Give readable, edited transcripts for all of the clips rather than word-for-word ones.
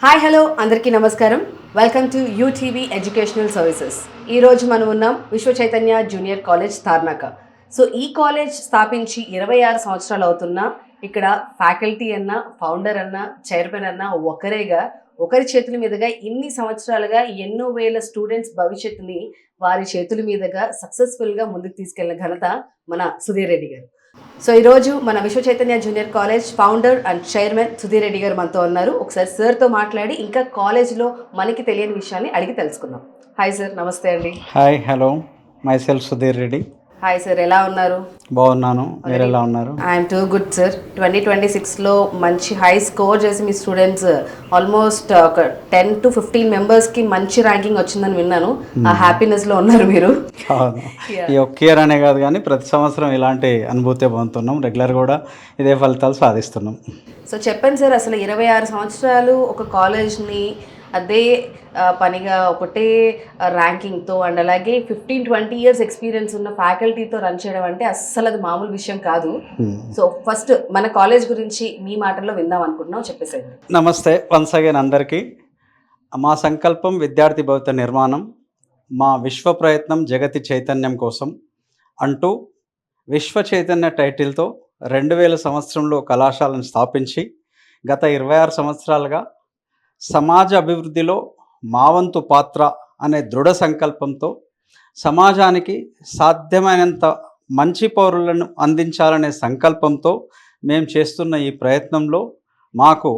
Hi hello అందరికీ నమస్కారం. Welcome to UTV educational services. ఈరోజు మనం ఉన్నాం విశ్వ Chaitanya junior college Tarnaka. So ఈ కాలేజ్ స్థాపించి 26 సంవత్సరాలు అవుతున్నా ఇక్కడ ఫ్యాకల్టీ అన్నా, ఫౌండర్ అన్నా, చైర్మన్ అన్నా ఒకరేగా, ఒకరి చేతుల మీదుగా ఇన్ని సంవత్సరాలుగా ఎన్నో వేల స్టూడెంట్స్ భవిష్యత్తుని వారి చేతుల మీదుగా సక్సెస్ఫుల్గా ముందుకు తీసుకెళ్లిన ఘనత మన సుధీర్ రెడ్డి గారు. సో ఈరోజు మన విశ్వ Chaitanya junior college founder and chairman Sudheer Reddy గారు మనతో ఉన్నారు. ఒకసారి సార్తో మాట్లాడి ఇంకా కాలేజ్లో మనకి తెలియని విషయాన్ని అడిగి తెలుసుకుందాం. హాయ్ సార్, నమస్తే అండి. Hi hello, myself Sudheer Reddy. Hi sir, ఎలా ఉన్నారు? బాగున్నాను, మీరు ఎలా ఉన్నారు? I'm too good sir. 2026లో మంచి హై స్కోర్ చేసి మీ స్టూడెంట్స్ ఆల్మోస్ట్ ఒక 10 to 15 మెంబర్స్కి మంచి ర్యాంకింగ్ వచ్చిందని విన్నాను. ఆ హ్యాపీనెస్లో ఉన్నారు మీరు. ఈ ఒక్క ఇయర్ అనే కాదు కానీ ప్రతి సంవత్సరం ఇలాంటి అనుభూతి పొందుతున్నాం. రెగ్యులర్ కూడా ఇదే ఫలితాలు సాధిస్తున్నాం. సో చెప్పండి సార్, అసలు 26 సంవత్సరాలు ఒక కాలేజ్ని అదే పనిగా ఒకటే ర్యాంకింగ్తో అండ్ అలాగే 15-20 ఇయర్స్ ఎక్స్పీరియన్స్ ఉన్న ఫ్యాకల్టీతో రన్ చేయడం అంటే అస్సలు అది మామూలు విషయం కాదు. సో ఫస్ట్ మన కాలేజ్ గురించి మీ మాటల్లో విందాం అనుకుంటున్నాం, చెప్పేసేయండి. నమస్తే వన్స్ అగైన్ అందరికీ. మా సంకల్పం విద్యార్థి భవిత నిర్మాణం, మా విశ్వ ప్రయత్నం జగతి చైతన్యం కోసం అంటూ విశ్వ చైతన్య టైటిల్తో 2000 సంవత్సరంలో కళాశాలను స్థాపించి గత 26 సంవత్సరాలుగా సమాజ అభివృద్ధిలో మా వంతు పాత్ర అనే దృఢ సంకల్పంతో సమాజానికి సాధ్యమైనంత మంచి పౌరులను అందించాలనే సంకల్పంతో మేము చేస్తున్న ఈ ప్రయత్నంలో మాకు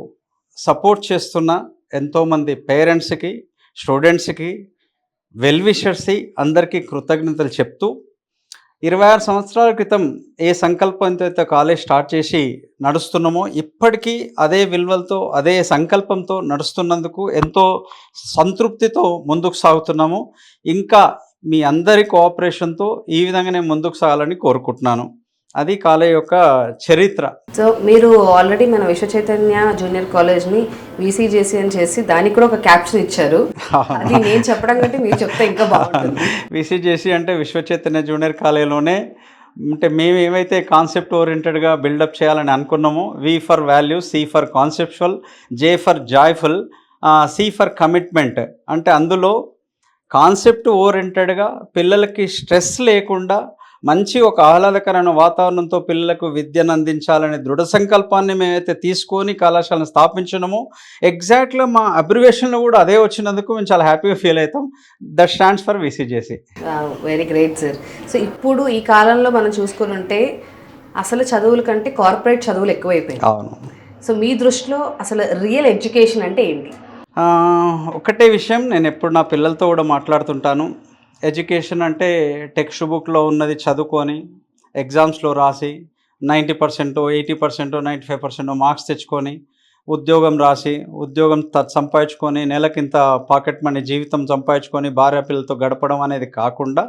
సపోర్ట్ చేస్తున్న ఎంతోమంది పేరెంట్స్కి, స్టూడెంట్స్కి, వెల్విషర్స్కి అందరికీ కృతజ్ఞతలు చెప్తూ 26 సంవత్సరాల క్రితం ఏ సంకల్పంతో అయితే కాలేజ్ స్టార్ట్ చేసి నడుస్తున్నామో ఇప్పటికీ అదే విలువలతో అదే సంకల్పంతో నడుస్తున్నందుకు ఎంతో సంతృప్తితో ముందుకు సాగుతున్నాము. ఇంకా మీ అందరి కోఆపరేషన్తో ఈ విధంగానే ముందుకు సాగాలని కోరుకుంటున్నాను. అది కాలేజ్ యొక్క చరిత్ర. సో మీరు ఆల్రెడీ మన విశ్వ చైతన్య జూనియర్ కాలేజ్ని VCJC అని చేసి దానికి కూడా ఒక క్యాప్షన్ ఇచ్చారు. అది నేను చెప్పడం కంటే మీరు చెప్తే ఇంకా బాగుంటుంది. VCJC అంటే విశ్వ చైతన్య జూనియర్ కాలేజ్లోనే అంటే మేము ఏమైతే కాన్సెప్ట్ ఓరియంటెడ్గా బిల్డప్ చేయాలని అనుకున్నామో, V for value, C for conceptual, J for joyful, C for commitment. అంటే అందులో కాన్సెప్ట్ ఓరియంటెడ్గా పిల్లలకి స్ట్రెస్ లేకుండా మంచి ఒక ఆహ్లాదకరమైన వాతావరణంతో పిల్లలకు విద్యను అందించాలనే దృఢ సంకల్పాన్ని మేమైతే తీసుకొని కళాశాలను స్థాపించినామో ఎగ్జాక్ట్గా మా అబ్రివేషన్లో కూడా అదే వచ్చినందుకు మేము చాలా హ్యాపీగా ఫీల్ అవుతాం. That stands for VCJC. Very great sir. So ఇప్పుడు ఈ కాలంలో మనం చూసుకుని ఉంటే అసలు చదువుల కంటే కార్పొరేట్ చదువులు ఎక్కువైపోయాయి. అవును. సో మీ దృష్టిలో అసలు రియల్ ఎడ్యుకేషన్ అంటే ఏంటి? ఒకటే విషయం నేను ఎప్పుడు నా పిల్లలతో కూడా మాట్లాడుతుంటాను. ఎడ్యుకేషన్ అంటే టెక్స్ట్ బుక్లో ఉన్నది చదువుకొని ఎగ్జామ్స్లో రాసి 90%, 80%, 95% మార్క్స్ తెచ్చుకొని ఉద్యోగం రాసి ఉద్యోగం సంపాదించుకొని నెలకింత పాకెట్ మనీ జీవితం సంపాదించుకొని భార్య పిల్లలతో గడపడం అనేది కాకుండా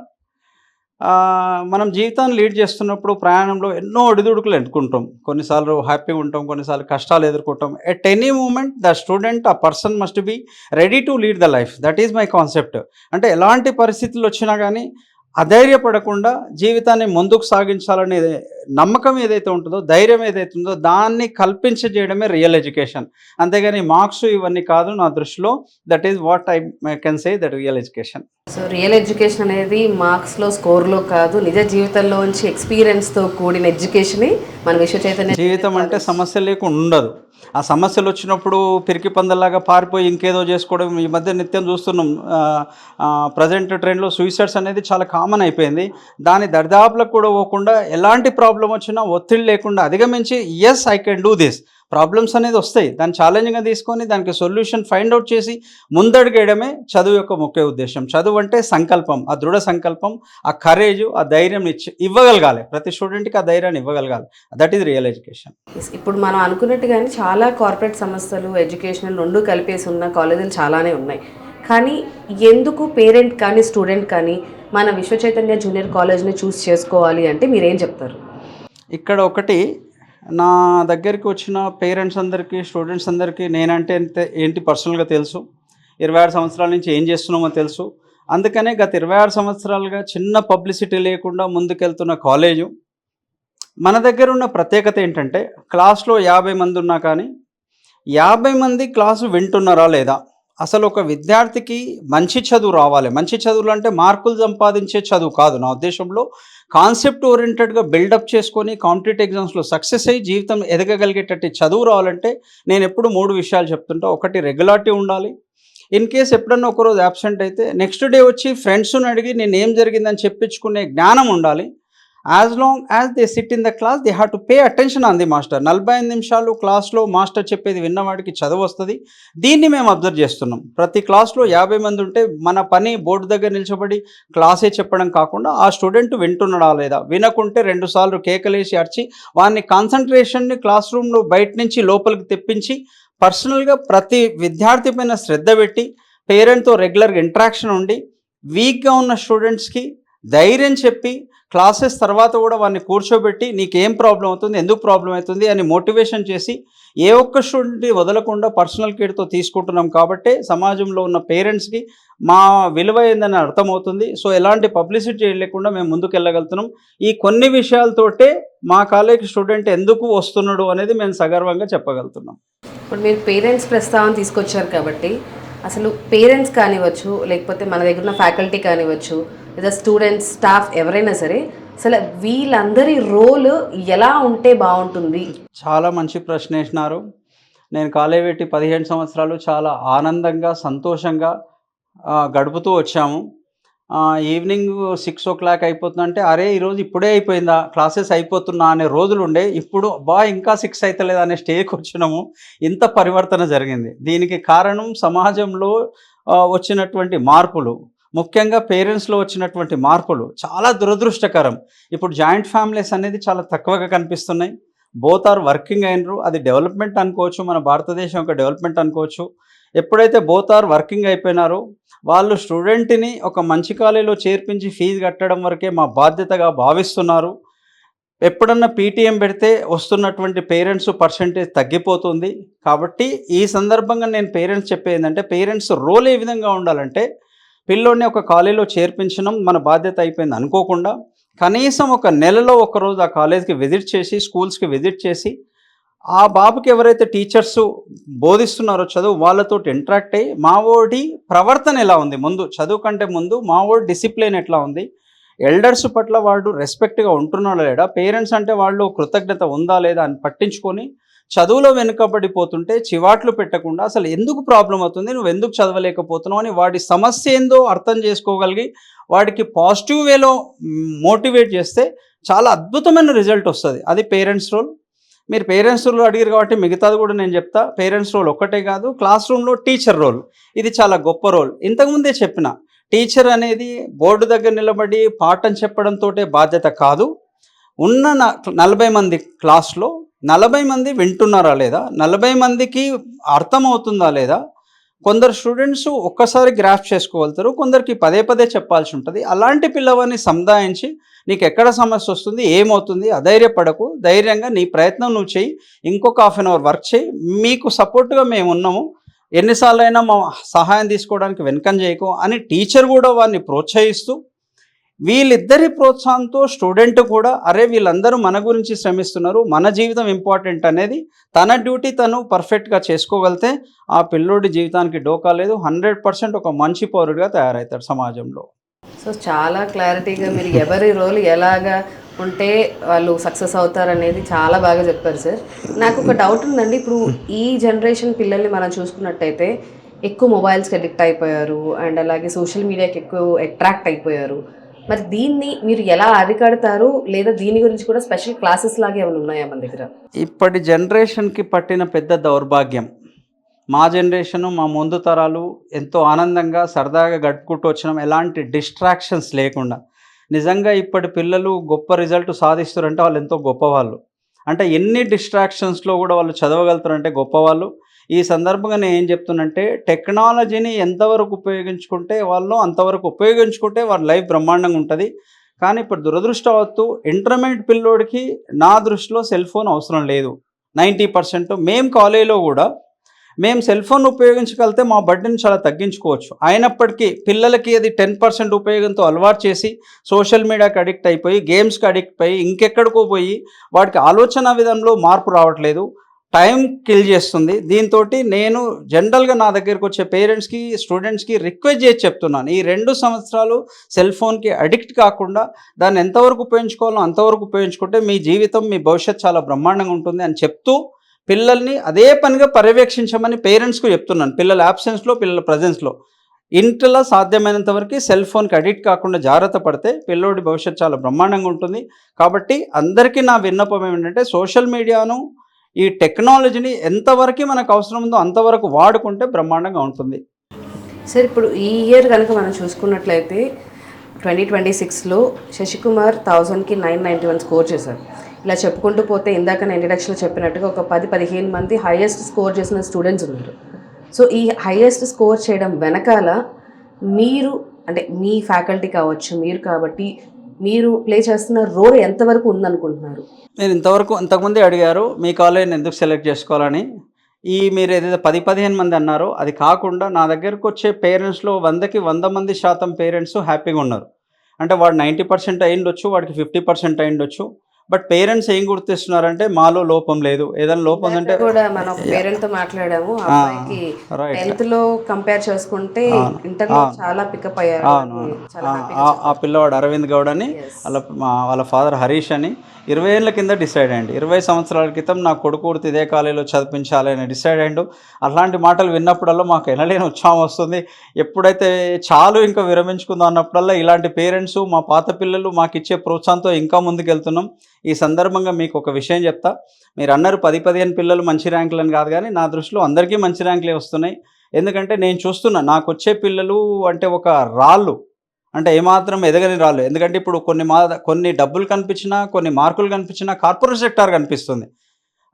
మనం జీవితాన్ని లీడ్ చేస్తున్నప్పుడు ప్రయాణంలో ఎన్నో ఒడిదుడుకులు ఎదుర్కొంటాం. కొన్నిసార్లు హ్యాపీగా ఉంటాం, కొన్నిసార్లు కష్టాలు ఎదుర్కొంటాం. At any moment the student, ఆ person must be ready to lead the life. That is my concept. అంటే ఎలాంటి పరిస్థితులు వచ్చినా కానీ అధైర్యపడకుండా జీవితాన్ని ముందుకు సాగించాలనే నమ్మకం ఏదైతే ఉంటుందో, ధైర్యం ఏదైతే ఉందో దాన్ని కల్పించజేయడమే రియల్ ఎడ్యుకేషన్. అంతేగాని మార్క్స్ ఇవన్నీ కాదు నా దృష్టిలో. That is what I can say that real education. So real education అనేది మార్క్స్లో, స్కోర్లో కాదు, నిజ జీవితంలో నుంచి ఎక్స్పీరియన్స్తో కూడిన ఎడ్యుకేషనే మన విశ్వ చైతన్య. జీవితం అంటే సమస్య లేకుండా ఉండదు. ఆ సమస్యలు వచ్చినప్పుడు పిరికి పందల్లాగా పారిపోయి ఇంకేదో చేసుకోవడం ఈ మధ్య నిత్యం చూస్తున్నాం. ప్రజెంట్ ట్రెండ్లో సూసైడ్స్ అనేది చాలా కామన్ అయిపోయింది. దాని దరిదాపులకు కూడా పోకుండా ఎలాంటి ప్రాబ్లం వచ్చినా ఒత్తిడి లేకుండా అధిగమించి yes I can do this. Problems అనేది వస్తాయి, దాన్ని ఛాలెంజ్గా తీసుకొని దానికి సొల్యూషన్ ఫైండ్ అవుట్ చేసి ముందడుగేయడమే చదువు యొక్క ముఖ్య ఉద్దేశం. చదువు అంటే సంకల్పం, ఆ దృఢ సంకల్పం, ఆ కరేజ్, ఆ ధైర్యం ఇవ్వగలగాలి. ప్రతి స్టూడెంట్కి ఆ ధైర్యాన్ని ఇవ్వగలగాలి. That is real education. ఇప్పుడు మనం అనుకున్నట్టుగానే చాలా కార్పొరేట్ సంస్థలు, ఎడ్యుకేషనల్ రెండు కలిపేసి ఉన్న కాలేజీలు చాలానే ఉన్నాయి. కానీ ఎందుకు పేరెంట్ కానీ స్టూడెంట్ కానీ మన విశ్వ చైతన్య జూనియర్ కాలేజ్ని చూస్ చేసుకోవాలి అంటే మీరేం చెప్తారు? ఇక్కడ ఒకటి, నా దగ్గరికి వచ్చిన పేరెంట్స్ అందరికీ, స్టూడెంట్స్ అందరికీ నేనంటే ఏంటి పర్సనల్గా తెలుసు. 26 సంవత్సరాల నుంచి ఏం చేస్తున్నామో తెలుసు. అందుకనే గత 26 సంవత్సరాలుగా చిన్న పబ్లిసిటీ లేకుండా ముందుకెళ్తున్న కాలేజు. మన దగ్గర ఉన్న ప్రత్యేకత ఏంటంటే క్లాస్లో 50 మంది ఉన్నా కానీ 50 మంది క్లాసు వింటున్నారా లేదా? అసలు ఒక విద్యార్థికి మంచి చదువు రావాలి. మంచి చదువులు అంటే మార్కులు సంపాదించే చదువు కాదు. నా ఉద్దేశంలో కాన్సెప్ట్ ఓరియెంటెడ్‌గా బిల్డప్ చేసుకొని కాంపిటీటివ్ ఎగ్జామ్స్‌లో సక్సెస్ అయ్యి జీవితం ఎదగగలిగేటట్టు చదువు రావాలంటే నేనెప్పుడు 3 విషయాలు చెప్తుంటా. ఒకటి రెగ్యులారిటీ ఉండాలి. ఇన్ కేస్ ఎప్పుడన్నా ఒకరోజు యాబ్సెంట్ అయితే నెక్స్ట్ డే వచ్చి ఫ్రెండ్స్‌ని అడిగి నేనేం జరిగిందని చెప్పించుకునే జ్ఞానం ఉండాలి. As long as they SIT in the class they have to pay attention on the master. 45 నిమిషాలు క్లాస్‌లో మాస్టర్ చెప్పేది విన్నవాడికి చదువొస్తది. దీన్ని మేము అబ్జర్వ్ చేస్తున్నాం. ప్రతి క్లాస్‌లో 50 మంది ఉంటే మన పని బోర్డు దగ్గర నిల్చోబడి క్లాసే చెప్పడం కాకుండా ఆ స్టూడెంట్ వింటున్నాడా లేదా? వినకుంటే 2 సార్లు కేకలేసి అరిచి వాని కాన్సంట్రేషన్‌ని క్లాస్ రూమ్‌లో బయట నుంచి లోపలికి తెప్పించి పర్సనల్‌గా ప్రతి విద్యార్థి పైన శ్రద్ధ పెట్టి పేరెంట్‌తో రెగ్యులర్‌గా ఇంటరాక్షన్ ఉండి వీక్‌గా ఉన్న స్టూడెంట్స్‌కి ధైర్యం చెప్పి క్లాసెస్ తర్వాత కూడా వాడిని కూర్చోబెట్టి నీకేం ప్రాబ్లం అవుతుంది, ఎందుకు ప్రాబ్లం అవుతుంది అని మోటివేషన్ చేసి ఏ ఒక్క స్టూడెంట్ని వదలకుండా పర్సనల్ కేర్తో తీసుకుంటున్నాం కాబట్టే సమాజంలో ఉన్న పేరెంట్స్కి మా విలువ ఏందని అర్థమవుతుంది. సో ఎలాంటి పబ్లిసిటీ చేయలేకుండా మేము ముందుకెళ్ళగలుగుతున్నాం. ఈ కొన్ని విషయాలతోటే మా కాలేజ్ స్టూడెంట్ ఎందుకు వస్తున్నాడు అనేది మేము సగర్వంగా చెప్పగలుగుతున్నాం. ఇప్పుడు మీరు పేరెంట్స్ ప్రస్తావన తీసుకొచ్చారు కాబట్టి అసలు పేరెంట్స్ కానివ్వచ్చు, లేకపోతే మన దగ్గర ఉన్న ఫ్యాకల్టీ కానివ్వచ్చు, లేదా స్టూడెంట్స్, స్టాఫ్ ఎవరైనా సరే అసలు వీళ్ళందరి రోల్ ఎలా ఉంటే బాగుంటుంది? చాలా మంచి ప్రశ్న వేసినారు. నేను కాలేజ్ పెట్టి 15 సంవత్సరాలు చాలా ఆనందంగా, సంతోషంగా గడుపుతూ వచ్చాము. ఈవినింగ్ 6:00 అయిపోతుందంటే, అరే! ఈరోజు ఇప్పుడే అయిపోయిందా? క్లాసెస్ అయిపోతున్నా అనే రోజులుండే. ఇప్పుడు అబ్బా! ఇంకా 6 అయితలేదా అనే స్టేజ్‌కొచ్చినాము. ఇంత పరివర్తన జరిగింది. దీనికి కారణం సమాజంలో వచ్చినటువంటి మార్పులు. ముఖ్యంగా పేరెంట్స్‌లో వచ్చినటువంటి మార్పులు చాలా దురదృష్టకరం. ఇప్పుడు జాయింట్ ఫ్యామిలీస్ అనేది చాలా తక్కువగా కనిపిస్తున్నాయి. బోత్ ఆర్ వర్కింగ్ అయినరు. అది డెవలప్‌మెంట్ అనుకోవచ్చు. మన భారతదేశం యొక్క డెవలప్‌మెంట్ అనుకోవచ్చు. ఎప్పుడైతే బోత్ ఆర్ వర్కింగ్ అయిపోయినారో వాళ్ళు స్టూడెంట్‌ని ఒక మంచి కాలేజీలో చేర్పించి ఫీజు కట్టడం వరకే మా బాధ్యతగా భావిస్తున్నారు. ఎప్పుడన్నా పీటీఎం పెడితే వస్తున్నటువంటి పేరెంట్స్ పర్సెంటేజ్ తగ్గిపోతుంది. కాబట్టి ఈ సందర్భంగా నేను పేరెంట్స్ చెప్పేదేంటంటే, పేరెంట్స్ రోల్ ఏ విధంగా ఉండాలంటే, పిల్లోడిని ఒక కాలేజీలో చేర్పించడం మన బాధ్యత అయిపోయింది అనుకోకుండా, కనీసం ఒక నెలలో ఒకరోజు ఆ కాలేజ్‌కి విజిట్ చేసి, స్కూల్స్‌కి విజిట్ చేసి, ఆ బాబుకి ఎవరైతే టీచర్సు బోధిస్తున్నారో చదువు వాళ్ళతోటి ఇంటరాక్ట్ అయ్యి, మావోడి ప్రవర్తన ఎలా ఉంది, ముందు చదువు కంటే ముందు మావోడి డిసిప్లిన్ ఎట్లా ఉంది, ఎల్డర్స్ పట్ల వాడు రెస్పెక్ట్‌గా ఉంటున్నాడా లేడా, పేరెంట్స్ అంటే వాళ్ళు కృతజ్ఞత ఉందా లేదా అని పట్టించుకొని, చదువులో వెనుకబడిపోతుంటే చివాట్లు పెట్టకుండా అసలు ఎందుకు ప్రాబ్లమ్ అవుతుంది, నువ్వు ఎందుకు చదవలేకపోతున్నావు అని వాడి సమస్య ఏందో అర్థం చేసుకోగలిగి, వాడికి పాజిటివ్ వేలో మోటివేట్ చేస్తే చాలా అద్భుతమైన రిజల్ట్ వస్తది. అది పేరెంట్స్ రోల్. మీరు పేరెంట్స్ రోల్ అడిగారు కాబట్టి మిగతాది కూడా నేను చెప్తా. పేరెంట్స్ రోల్ ఒక్కటే కాదు, క్లాస్ రూమ్‌లో టీచర్ రోల్. ఇది చాలా గొప్ప రోల్. ఇంతకుముందే చెప్పిన, టీచర్ అనేది బోర్డు దగ్గర నిలబడి పాఠం చెప్పడంతోటే బాధ్యత కాదు. ఉన్న 40 మంది క్లాస్‌లో 40 మంది వింటున్నారా లేదా? 40 మందికి అర్థమవుతుందా లేదా? కొందరు స్టూడెంట్స్ ఒక్కసారి గ్రాస్ప్ చేసుకోగలుగుతారు. కొందరికి పదే పదే చెప్పాల్సి ఉంటుంది. అలాంటి పిల్లవాడిని సముదాయించి నీకెక్కడ సమస్య వస్తుంది, ఏమవుతుంది, అధైర్యపడకు, ధైర్యంగా నీ ప్రయత్నం నువ్వు చెయ్యి, ఇంకొక హాఫ్ అన్ అవర్ వర్క్ చేయి, మీకు సపోర్ట్‌గా మేమున్నాము, ఎన్నిసార్లైనా మా సహాయం తీసుకోవడానికి వెనకం చేయకు అని టీచర్ కూడా వాడిని ప్రోత్సహిస్తూ, వీళ్ళిద్దరి ప్రోత్సాహంతో స్టూడెంట్ కూడా అరే వీళ్ళందరూ మన గురించి శ్రమిస్తున్నారు, మన జీవితం ఇంపార్టెంట్ అనేది తన డ్యూటీ తను పర్ఫెక్ట్‌గా చేసుకోగలిగితే ఆ పిల్లోడి జీవితానికి డోకా లేదు. 100% ఒక మంచి పౌరుడిగా తయారవుతాడు సమాజంలో. సో చాలా క్లారిటీగా మీరు ఎవరి రోల్ ఎలాగా ఉంటే వాళ్ళు సక్సెస్ అవుతారనేది చాలా బాగా చెప్పారు సార్. నాకు ఒక డౌట్ ఉందండి. ఇప్పుడు ఈ జనరేషన్ పిల్లల్ని మనం చూసుకున్నట్టయితే ఎక్కువ మొబైల్స్కి అడిక్ట్ అయిపోయారు అండ్ అలాగే సోషల్ మీడియాకి ఎక్కువ అట్రాక్ట్ అయిపోయారు. మరి దీన్ని మీరు ఎలా అరికడతారు, లేదా దీని గురించి కూడా స్పెషల్ క్లాసెస్ లాగా ఏమైనా ఉన్నాయా మన దగ్గర? ఇప్పటి జనరేషన్‌కి పట్టిన పెద్ద దౌర్భాగ్యం. మా జనరేషను, మా ముందు తరాలు ఎంతో ఆనందంగా, సరదాగా గడుపుకుంటూ వచ్చినాం. ఎలాంటి డిస్ట్రాక్షన్స్ లేకుండా. నిజంగా ఇప్పటి పిల్లలు గొప్ప రిజల్ట్ సాధిస్తురంటే వాళ్ళు ఎంతో గొప్పవాళ్ళు. అంటే ఎన్ని డిస్ట్రాక్షన్స్‌లో కూడా వాళ్ళు చదవగలుగుతారంటే గొప్పవాళ్ళు. ఈ సందర్భంగా నేను ఏం చెప్తున్నంటే, టెక్నాలజీని ఎంతవరకు ఉపయోగించుకుంటే వాళ్ళు అంతవరకు ఉపయోగించుకుంటే వాళ్ళ లైఫ్ బ్రహ్మాండంగా ఉంటది. కానీ ఇప్పుడు దురదృష్టవత్తు ఇంటర్మీడియేట్ పిల్లోడికి నా దృష్టిలో సెల్ ఫోన్ అవసరం లేదు. 90% మేము కాలేజీలో కూడా మేము సెల్ ఫోన్ ఉపయోగించగలిగితే మా బర్డెన్ చాలా తగ్గించుకోవచ్చు. అయినప్పటికీ పిల్లలకి అది 10% ఉపయోగంతో అలవాటు చేసి సోషల్ మీడియాకి అడిక్ట్ అయిపోయి, గేమ్స్‌కి అడిక్ట్ అయ్యి, ఇంకెక్కడికో పోయి వాడికి ఆలోచన విధానంలో మార్పు రావట్లేదు. టైం కిల్ చేస్తుంది. దీంతో నేను జనరల్గా నా దగ్గరికి వచ్చే పేరెంట్స్కి స్టూడెంట్స్కి రిక్వెస్ట్ చేసి చెప్తున్నాను, ఈ 2 సంవత్సరాలు సెల్ ఫోన్కి అడిక్ట్ కాకుండా దాన్ని ఎంతవరకు ఉపయోగించుకోవాలో అంతవరకు ఉపయోగించుకుంటే మీ జీవితం, మీ భవిష్యత్తు చాలా బ్రహ్మాండంగా ఉంటుంది అని చెప్తూ పిల్లల్ని అదే పనిగా పర్యవేక్షించమని పేరెంట్స్కు చెప్తున్నాను. పిల్లల యాబ్సెన్స్లో, పిల్లల ప్రజెన్స్లో ఇంట్లో సాధ్యమైనంత వరకు సెల్ ఫోన్కి అడిక్ట్ కాకుండా జాగ్రత్త పడితే పిల్లోడి భవిష్యత్తు చాలా బ్రహ్మాండంగా ఉంటుంది. కాబట్టి అందరికీ నా విన్నపం ఏమిటంటే సోషల్ మీడియాను, ఈ టెక్నాలజీని ఎంతవరకు మనకు అవసరం ఉందో అంతవరకు వాడుకుంటే బ్రహ్మాండంగా ఉంటుంది. సార్ ఇప్పుడు ఈ ఇయర్ కనుక మనం చూసుకున్నట్లయితే 2026లో శశికుమార్ 1000కి 991 స్కోర్ చేశారు. ఇలా చెప్పుకుంటూ పోతే ఇందాక నేను ఇంట్రడక్షన్లో చెప్పినట్టుగా ఒక 10-15 మంది హైయెస్ట్ స్కోర్ చేసిన స్టూడెంట్స్ ఉన్నారు. సో ఈ హైయెస్ట్ స్కోర్ చేయడం వెనకాల మీరు అంటే మీ ఫ్యాకల్టీ కావచ్చు, మీరు కాబట్టి మీరు ప్లే చేస్తున్న రోల్ ఎంతవరకు ఉందనుకుంటున్నారు? నేను ఇంతకుముందే అడిగారు మీ కాలేజీని ఎందుకు సెలెక్ట్ చేసుకోవాలని. మీరు ఏదైతే 10-15 మంది అన్నారో అది కాకుండా నా దగ్గరకు వచ్చే పేరెంట్స్లో 100కి 100 మంది శాతం పేరెంట్స్ హ్యాపీగా ఉన్నారు. అంటే వాడు 90% అయ్యుండొచ్చు, వాడికి 50% అయ్యుండొచ్చు. బట్ పేరెంట్స్ ఏం గుర్తిస్తున్నారంటే మాలో లోపం లేదు, ఏదైనా లోపం ఉందంటే కూడా మనం పేరెంట్ తో మాట్లాడాము. అబ్బాయికి 10th లో కంపేర్ చేసుకుంటే ఇంటర్ లో చాలా పికప్ అయ్యారు. ఆ పిల్లవాడు అరవింద్ గౌడ్ అని, వాళ్ళ ఫాదర్ హరీష్ అని 20 ఏళ్ళ కింద డిసైడ్ అయ్యండి. 20 సంవత్సరాల క్రితం నా కొడుకు ఇదే కాలేజీలో చదివించాలి అని డిసైడ్ అయ్యిండు. అలాంటి మాటలు విన్నప్పుడల్లా మాకు ఎనలేని ఉత్సాహం వస్తుంది. ఎప్పుడైతే చాలు ఇంకా విరమించుకుందాం అన్నప్పుడల్లా ఇలాంటి పేరెంట్స్, మా పాత పిల్లలు మాకు ఇచ్చే ప్రోత్సాహంతో ఇంకా ముందుకెళ్తున్నాం. ఈ సందర్భంగా మీకు ఒక విషయం చెప్తా. మీరు అన్నారు 10-15 పిల్లలు మంచి ర్యాంకులు అని కాదు, కానీ నా దృష్టిలో అందరికీ మంచి ర్యాంకులే వస్తున్నాయి. ఎందుకంటే నేను చూస్తున్నా నాకు వచ్చే పిల్లలు అంటే ఒక రాళ్ళు, అంటే ఏమాత్రం ఎదగని రాళ్ళు. ఎందుకంటే ఇప్పుడు కొన్ని డబ్బులు కనిపించినా, కొన్ని మార్కులు కనిపించినా కార్పొరేట్ సెక్టార్ కనిపిస్తుంది.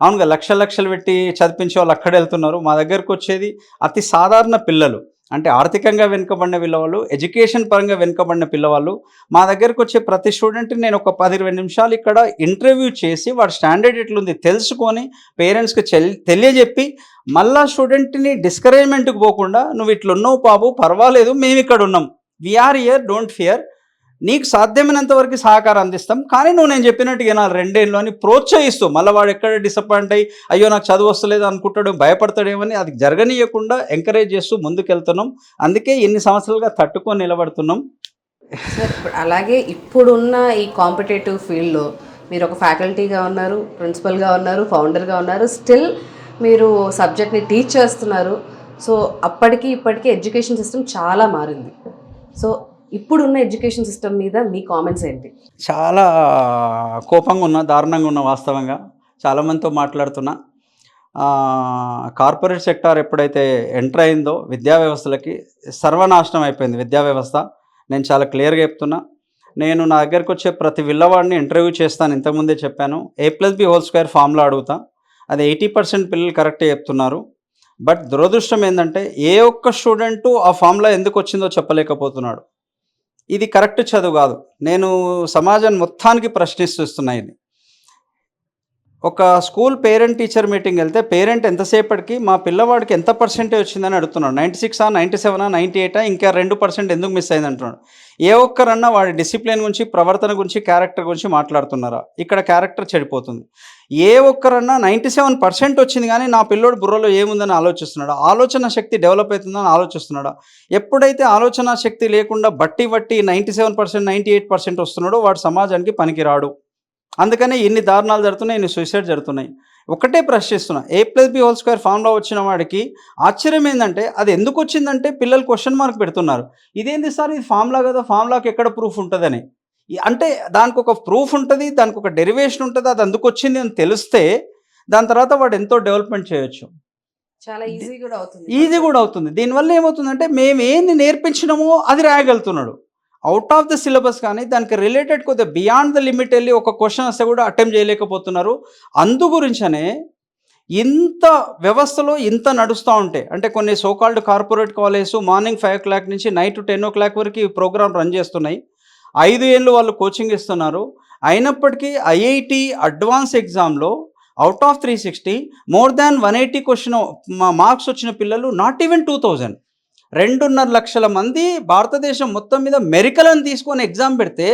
అవునుగా లక్షలు పెట్టి చదివించే వాళ్ళు అక్కడే వెళ్తున్నారు. మా దగ్గరకు వచ్చేది అతి సాధారణ పిల్లలు, అంటే ఆర్థికంగా వెనుకబడిన పిల్లవాళ్ళు, ఎడ్యుకేషన్ పరంగా వెనుకబడిన పిల్లవాళ్ళు. మా దగ్గరకు వచ్చే ప్రతి స్టూడెంట్ని నేను ఒక 10-20 నిమిషాలు ఇక్కడ ఇంటర్వ్యూ చేసి వాడి స్టాండర్డ్ ఎట్లుంది తెలుసుకొని పేరెంట్స్కి తెలియజెప్పి మళ్ళా స్టూడెంట్ని డిస్కరేజ్మెంట్కి పోకుండా నువ్వు ఇట్లున్నావు బాబు, పర్వాలేదు, మేము ఇక్కడ ఉన్నాం, వీఆర్ హియర్, డోంట్ ఫియర్, నీకు సాధ్యమైనంత వరకు సహకారం అందిస్తాం, కానీ నువ్వు నేను చెప్పినట్టుగా నా 2 ఏళ్ళు అని ప్రోత్సహిస్తూ మళ్ళీ వాడు ఎక్కడ డిసప్పాయింట్ అయ్యి అయ్యో నాకు చదువు వస్తలేదు అనుకుంటాడు, భయపడతాడేమని అది జరగనీయకుండా ఎంకరేజ్ చేస్తూ ముందుకెళ్తున్నాం. అందుకే ఎన్ని సంవత్సరాలుగా తట్టుకొని నిలబడుతున్నాం. అలాగే ఇప్పుడున్న ఈ కాంపిటేటివ్ ఫీల్డ్లో మీరు ఒక ఫ్యాకల్టీగా ఉన్నారు, ప్రిన్సిపల్గా ఉన్నారు, ఫౌండర్గా ఉన్నారు, స్టిల్ మీరు సబ్జెక్ట్ని టీచ్ చేస్తున్నారు. సో అప్పటికి ఇప్పటికీ ఎడ్యుకేషన్ సిస్టమ్ చాలా మారింది. సో ఇప్పుడున్న ఎడ్యుకేషన్ సిస్టమ్ మీద మీ కామెంట్స్ ఏంటి? చాలా కోపంగా ఉన్నా, దారుణంగా ఉన్నా. వాస్తవంగా చాలామందితో మాట్లాడుతున్నా. కార్పొరేట్ సెక్టార్ ఎప్పుడైతే ఎంటర్ అయిందో విద్యా వ్యవస్థలకి సర్వనాశనం అయిపోయింది విద్యా వ్యవస్థ. నేను చాలా క్లియర్గా చెప్తున్నా. నేను నా దగ్గరకు వచ్చే ప్రతి పిల్లవాడిని ఇంటర్వ్యూ చేస్తాను. ఇంతకుముందే చెప్పాను, A+B² ఫార్ములా అడుగుతా. అది 80% పిల్లలు కరెక్టే చెప్తున్నారు. బట్ దురదృష్టం ఏంటంటే ఏ ఒక్క స్టూడెంటు ఆ ఫార్ములా ఎందుకు వచ్చిందో చెప్పలేకపోతున్నాడు. ఇది కరెక్ట్ చదువు కాదు. నేను సమాజాన్ని మొత్తానికి ప్రశ్నిస్తున్నా. ఇది ఒక స్కూల్ పేరెంట్ టీచర్ మీటింగ్ వెళ్తే పేరెంట్ ఎంతసేపటికి మా పిల్లవాడికి ఎంత పర్సెంటేజ్ వచ్చిందని అడుగుతున్నాడు. 96, 97, 98, ఇంకా 2% ఎందుకు మిస్ అయింది అంటున్నాడు. ఏ ఒక్కరన్నా వాడి డిసిప్లిన్ గురించి, ప్రవర్తన గురించి, క్యారెక్టర్ గురించి మాట్లాడుతున్నారా? ఇక్కడ క్యారెక్టర్ చెడిపోతుంది. ఏ ఒక్కరన్నా 97% వచ్చింది కానీ నా పిల్లోడు బుర్రలో ఏముందని ఆలోచిస్తున్నాడా? ఆలోచన శక్తి డెవలప్ అవుతుందని ఆలోచిస్తున్నాడా? ఎప్పుడైతే ఆలోచన శక్తి లేకుండా బట్టి 97%, 98% వస్తున్నాడో వాడు సమాజానికి పనికిరాడు. అందుకనే ఇన్ని దారుణాలు జరుగుతున్నాయి, ఇన్ని సూసైడ్ జరుగుతున్నాయి. ఒకటే ప్రశ్నిస్తున్నా, A+B² ఫార్ములా వచ్చిన వాడికి ఆశ్చర్యం ఏంటంటే అది ఎందుకు వచ్చిందంటే పిల్లలు క్వశ్చన్ మార్క్ పెడుతున్నారు. ఇదేంది సార్, ఇది ఫార్ములా కదా, ఫార్ములాకి ఎక్కడ ప్రూఫ్ ఉంటుందని. అంటే దానికి ఒక ప్రూఫ్ ఉంటుంది, దానికి ఒక డెరివేషన్ ఉంటుంది, అది అందుకు వచ్చింది అని తెలిస్తే దాని తర్వాత వాడు ఎంతో డెవలప్మెంట్ చేయొచ్చు. చాలా ఈజీ కూడా అవుతుంది. దీనివల్ల ఏమవుతుందంటే మేము ఏంది నేర్పించినామో అది రాయగలుగుతున్నాడు. అవుట్ ఆఫ్ ద సిలబస్ కానీ దానికి రిలేటెడ్ కొద్దిగా బియాండ్ ద లిమిట్ వెళ్ళి ఒక క్వశ్చన్ వస్తే కూడా అటెంప్ట్ చేయలేకపోతున్నారు. అందు గురించనే ఇంత వ్యవస్థలో ఇంత నడుస్తూ ఉంటాయి. అంటే కొన్ని so called corporate colleges morning 5 o'clock నుంచి నైట్ 10 o'clock వరకు ఈ ప్రోగ్రామ్ రన్ చేస్తున్నాయి. 5 ఏళ్ళు వాళ్ళు కోచింగ్ ఇస్తున్నారు. అయినప్పటికీ ఐఐటి అడ్వాన్స్ ఎగ్జామ్లో out of 360 more than 180 question marks వచ్చిన పిల్లలు నాట్ ఈవెన్ 2000. 2.5 లక్షల మంది భారతదేశం మొత్తం మీద మెరికలను తీసుకొని ఎగ్జామ్ పెడితే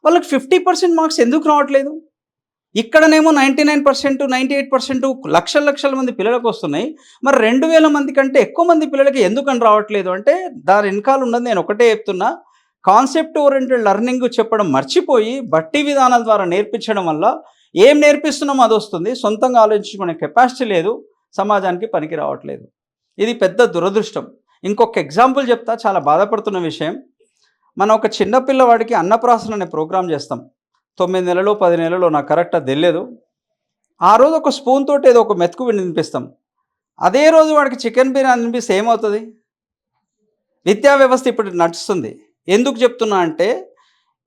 వాళ్ళకి 50% మార్క్స్ ఎందుకు రావట్లేదు? ఇక్కడనేమో 99%, 98% లక్షల లక్షల మంది పిల్లలకు వస్తున్నాయి. మరి 2000 మంది కంటే ఎక్కువ మంది పిల్లలకి ఎందుకని రావట్లేదు అంటే, దాని వెనకాల ఉన్నది నేను ఒకటే చెప్తున్నా. కాన్సెప్ట్ ఓరియెంటెడ్ లెర్నింగ్ చెప్పడం మర్చిపోయి, బట్టి విధానాల ద్వారా నేర్పించడం వల్ల ఏం నేర్పిస్తున్నామో అదొస్తుంది. సొంతంగా ఆలోచించుకునే కెపాసిటీ లేదు. సమాజానికి పనికి రావట్లేదు. ఇది పెద్ద దురదృష్టం. ఇంకొక ఎగ్జాంపుల్ చెప్తా, చాలా బాధపడుతున్న విషయం. మనం ఒక చిన్న పిల్లవాడికి అన్నప్రాసన అనే ప్రోగ్రామ్ చేస్తాం. 9 నెలలో, 10 నెలలో నాకు కరెక్ట్ అది తెలియదు. ఆ రోజు ఒక స్పూన్ తోటి ఏదో ఒక మెతుకు తినిపిస్తాం. అదే రోజు వాడికి చికెన్ బిర్యానీ తినిపిస్తే ఏమవుతుంది? విద్యా వ్యవస్థ ఇప్పుడు నడుస్తుంది. ఎందుకు చెప్తున్నా అంటే,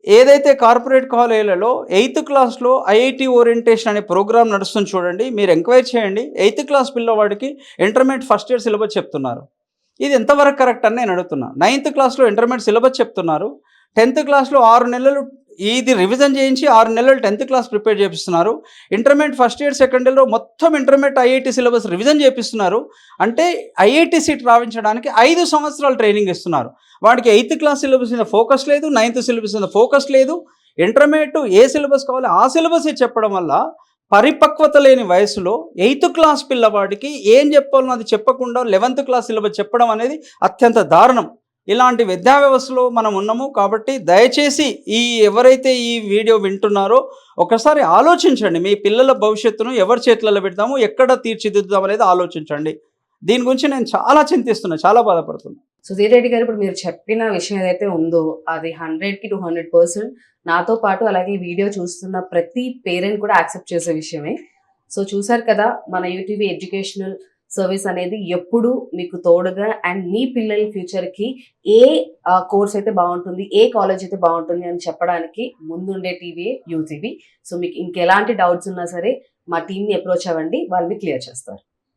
ఏదైతే కార్పొరేట్ కాలేజీలలో 8th క్లాస్‌లో ఐఐటీ ఓరియంటేషన్ అనే ప్రోగ్రామ్ నడుస్తుంది చూడండి. మీరు ఎంక్వైరీ చేయండి. 8th క్లాస్ పిల్లవాడికి ఇంటర్మీడియేట్ ఫస్ట్ ఇయర్ సిలబస్ చెప్తున్నారు. ఇది ఎంతవరకు కరెక్ట్ అని నేను అడుగుతున్నా. 9th క్లాస్‌లో ఇంటర్మీడియేట్ సిలబస్ చెప్తున్నారు. 10th క్లాస్‌లో 6 నెలలు ఇది రివిజన్ చేయించి 6 నెలలు 10th క్లాస్ ప్రిపేర్ చేపిస్తున్నారు. ఇంటర్మీడియేట్ ఫస్ట్ ఇయర్, సెకండ్ ఇయర్‌లో మొత్తం ఇంటర్మీడియేట్ ఐఐటీ సిలబస్ రివిజన్ చేపిస్తున్నారు. అంటే ఐఐటీ సీట్ రావించడానికి 5 సంవత్సరాలు ట్రైనింగ్ ఇస్తున్నారు. వాడికి 8th క్లాస్ సిలబస్ మీద ఫోకస్ లేదు, 9th సిలబస్ మీద ఫోకస్ లేదు. ఇంటర్మీడియేట్ ఏ సిలబస్ కావాలో ఆ సిలబసే చెప్పడం వల్ల పరిపక్వత లేని వయసులో 8th క్లాస్ పిల్లవాడికి ఏం చెప్పాలో అది చెప్పకుండా 11th క్లాస్ సిలబస్ చెప్పడం అనేది అత్యంత దారుణం. ఇలాంటి విద్యా వ్యవస్థలో మనం ఉన్నాము. కాబట్టి దయచేసి ఎవరైతే ఈ వీడియో వింటున్నారో ఒకసారి ఆలోచించండి. మీ పిల్లల భవిష్యత్తును ఎవరి చేతులలో పెడతాము, ఎక్కడ తీర్చిదిద్దుదాం అనేది ఆలోచించండి. దీని గురించి నేను చాలా చింతిస్తున్నా, చాలా బాధపడుతున్నా. సుధీర్ రెడ్డి గారు, ఇప్పుడు మీరు చెప్పిన విషయం ఏదైతే ఉందో అది 100కి 200% నాతో పాటు అలాగే ఈ వీడియో చూస్తున్న ప్రతి పేరెంట్ కూడా యాక్సెప్ట్ చేసే విషయమే. సో చూసారు కదా, మన యూటీవీ ఎడ్యుకేషనల్ సర్వీస్ అనేది ఎప్పుడు మీకు తోడుగా అండ్ మీ పిల్లల ఫ్యూచర్కి ఏ కోర్స్ అయితే బాగుంటుంది, ఏ కాలేజ్ అయితే బాగుంటుంది అని చెప్పడానికి ముందుండే టీవీ యూటీవీ. సో మీకు ఇంకెలాంటి డౌట్స్ ఉన్నా సరే మా టీంని అప్రోచ్ అవ్వండి, వాళ్ళు క్లియర్ చేస్తారు.